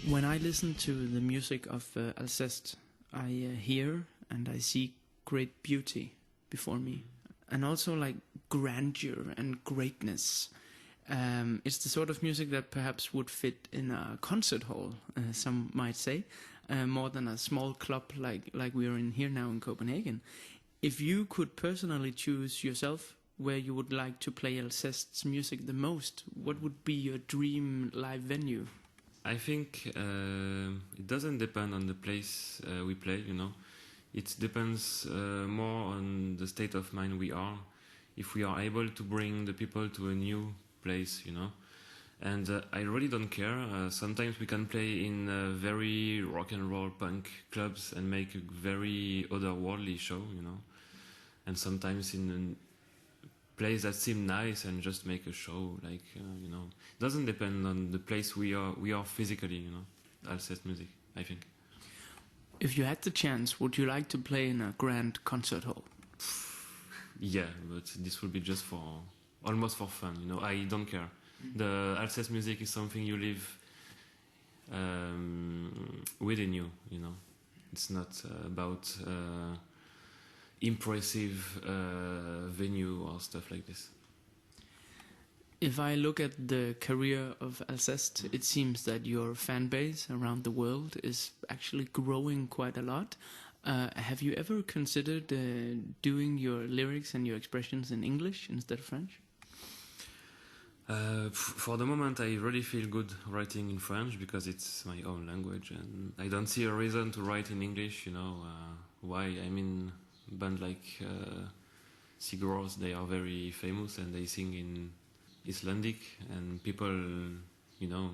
When I listen to the music of Alcest, I hear and I see great beauty before me, and also like grandeur and greatness. It's the sort of music that perhaps would fit in a concert hall, some might say, more than a small club like we are in here now in Copenhagen. If you could personally choose yourself where you would like to play Alcest's music the most, what would be your dream live venue? I think it doesn't depend on the place we play, you know. It depends more on the state of mind we are. If we are able to bring the people to a new place, you know. And I really don't care. Sometimes we can play in very rock and roll punk clubs and make a very otherworldly show, you know. And sometimes in place that seem nice and just make a show, like you know. It doesn't depend on the place we are physically, you know. Alcest music, I think. If you had the chance, would you like to play in a grand concert hall? Yeah, but this will be just for almost for fun, you know. I don't care. The Alcest music is something you live within you, you know. It's not about impressive venue or stuff like this. If I look at the career of Alcest, it seems that your fan base around the world is actually growing quite a lot. Have you ever considered doing your lyrics and your expressions in English instead of French? For the moment, I really feel good writing in French because it's my own language, and I don't see a reason to write in English. You know why? I mean, bands like Sigurds, they are very famous and they sing in Icelandic, and people, you know.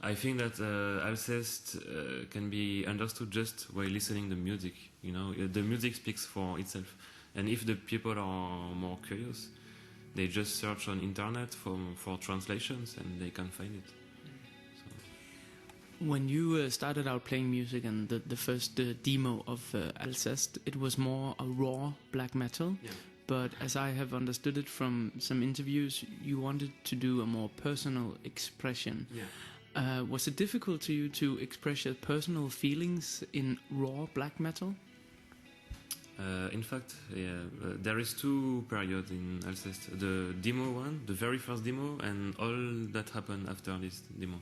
I think that Alcest can be understood just by listening the music. You know, the music speaks for itself, and if the people are more curious, they just search on internet for translations and they can find it. So. When you started out playing music and the first demo of Alcest, it was more a raw black metal. Yeah. But as I have understood it from some interviews, you wanted to do a more personal expression. Yeah. Was it difficult to you to express your personal feelings in raw black metal? In fact, yeah, there is two periods in Alcest. The demo one, the very first demo, and all that happened after this demo.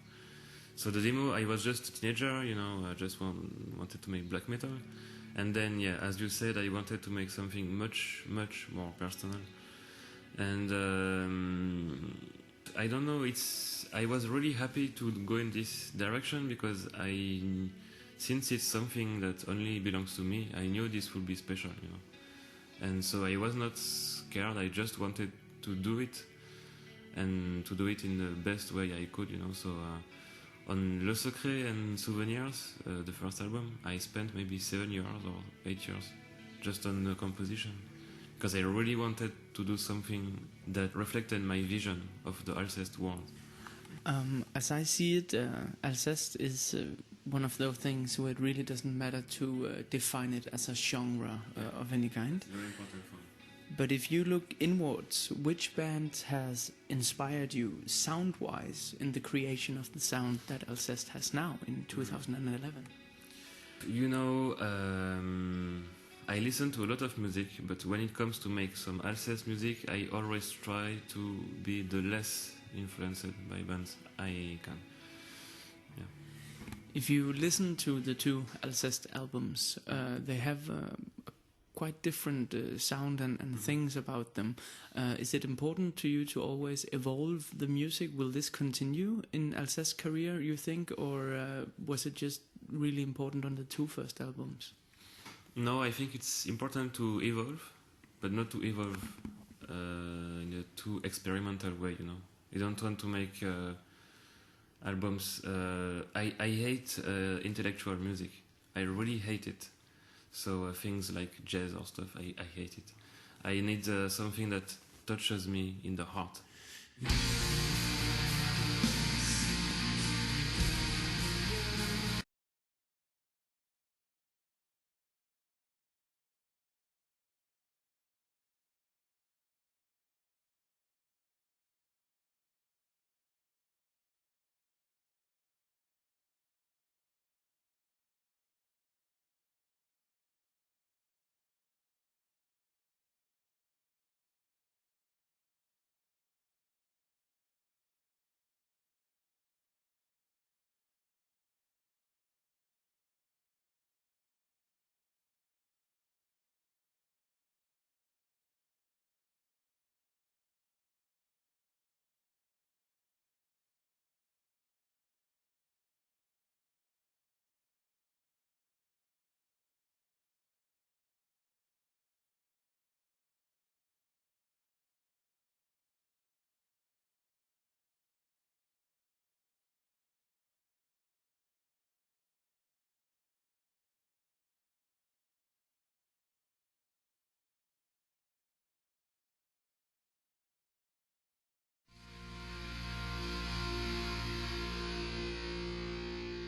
So the demo, I was just a teenager, you know, I just wanted to make black metal. And then, yeah, as you said, I wanted to make something much, much more personal. And I don't know, I was really happy to go in this direction because since it's something that only belongs to me, I knew this would be special, you know. And so I was not scared, I just wanted to do it and to do it in the best way I could, you know. So on Le Secret and Souvenirs, the first album, I spent maybe 7 years or 8 years just on the composition because I really wanted to do something that reflected my vision of the Alcest world. As I see it, Alcest is one of those things where it really doesn't matter to define it as a genre of any kind. Very important for me. But if you look inwards, which band has inspired you sound-wise in the creation of the sound that Alcest has now in 2011? You know, I listen to a lot of music, but when it comes to make some Alcest music, I always try to be the less influenced by bands I can. Yeah. If you listen to the two Alcest albums, they have quite different sound and things about them. Is it important to you to always evolve the music? Will this continue in Alcest's career, you think, or was it just really important on the two first albums? No, I think it's important to evolve, but not to evolve in a too experimental way, you know. You don't want to make albums. I hate intellectual music. I really hate it. So things like jazz or stuff, I hate it. I need something that touches me in the heart.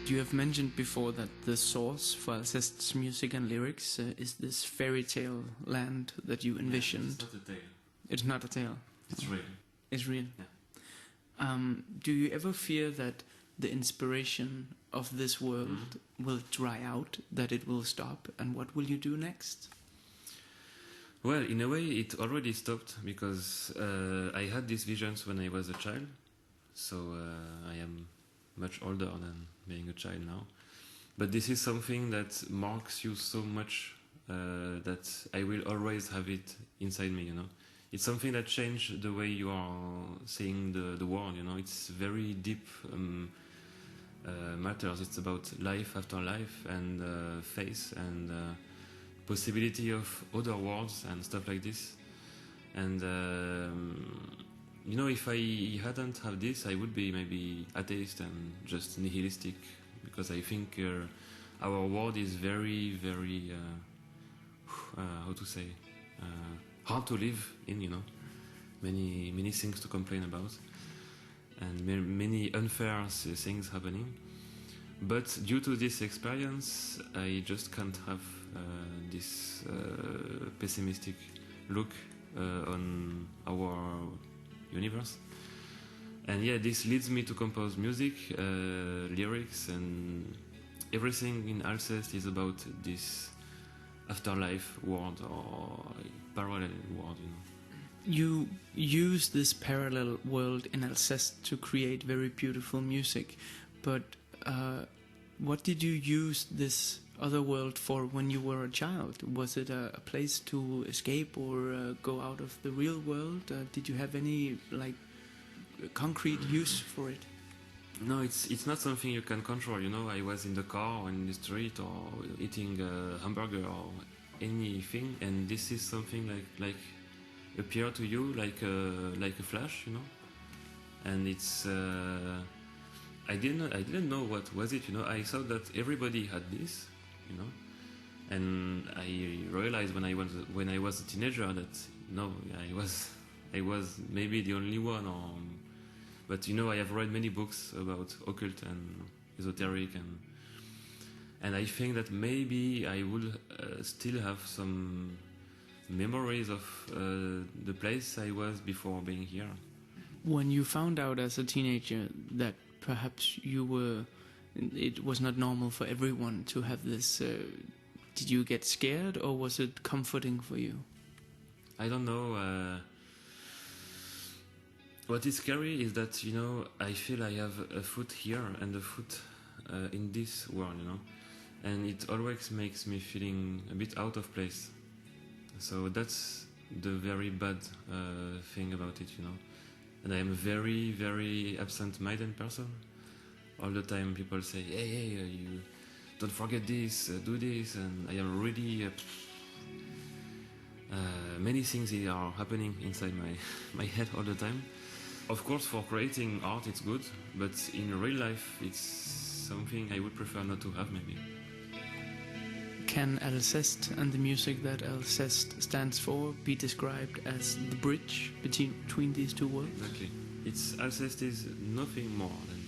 You have mentioned before that the source for Alcest's music and lyrics is this fairy tale land that you envisioned. Yeah, it's not a tale. It's not a tale. It's real. It's real. Yeah. Do you ever fear that the inspiration of this world will dry out, that it will stop, and what will you do next? Well, in a way, it already stopped because I had these visions when I was a child. So I am much older than being a child now. But this is something that marks you so much that I will always have it inside me, you know. It's something that changed the way you are seeing the world, you know. It's very deep matters. It's about life after life and faith and possibility of other worlds and stuff like this. And you know, if I hadn't have this, I would be maybe atheist and just nihilistic, because I think our world is very, very how to say, hard to live in, you know. Many things to complain about, and many unfair things happening. But due to this experience, I just can't have this pessimistic look on our universe. And yeah, this leads me to compose music, lyrics, and everything in Alcest is about this afterlife world or parallel world, you know. You use this parallel world in Alcest to create very beautiful music, but what did you use this other world for when you were a child? Was it a place to escape or go out of the real world? Did you have any like concrete use for it? No, it's not something you can control, you know. I was in the car or in the street or eating a hamburger or anything, and this is something like appear to you like a flash, you know. And it's I didn't know what was it, you know. I thought that everybody had this, you know, and I realized when I was a teenager that no, I was maybe the only one, or but you know, I have read many books about occult and esoteric, and I think that maybe I would still have some memories of the place I was before being here. When you found out as a teenager that perhaps it was not normal for everyone to have this, did you get scared or was it comforting for you? I don't know. What is scary is that, you know, I feel I have a foot here and a foot in this world, you know, and it always makes me feeling a bit out of place. So that's the very bad thing about it, you know. And I am a very, very absent-minded person. All the time people say, hey, you don't forget this, do this, and I am really... many things are happening inside my head all the time. Of course, for creating art it's good, but in real life it's something I would prefer not to have, maybe. Can Alcest and the music that Alcest stands for be described as the bridge between these two worlds? Exactly. Alcest is nothing more than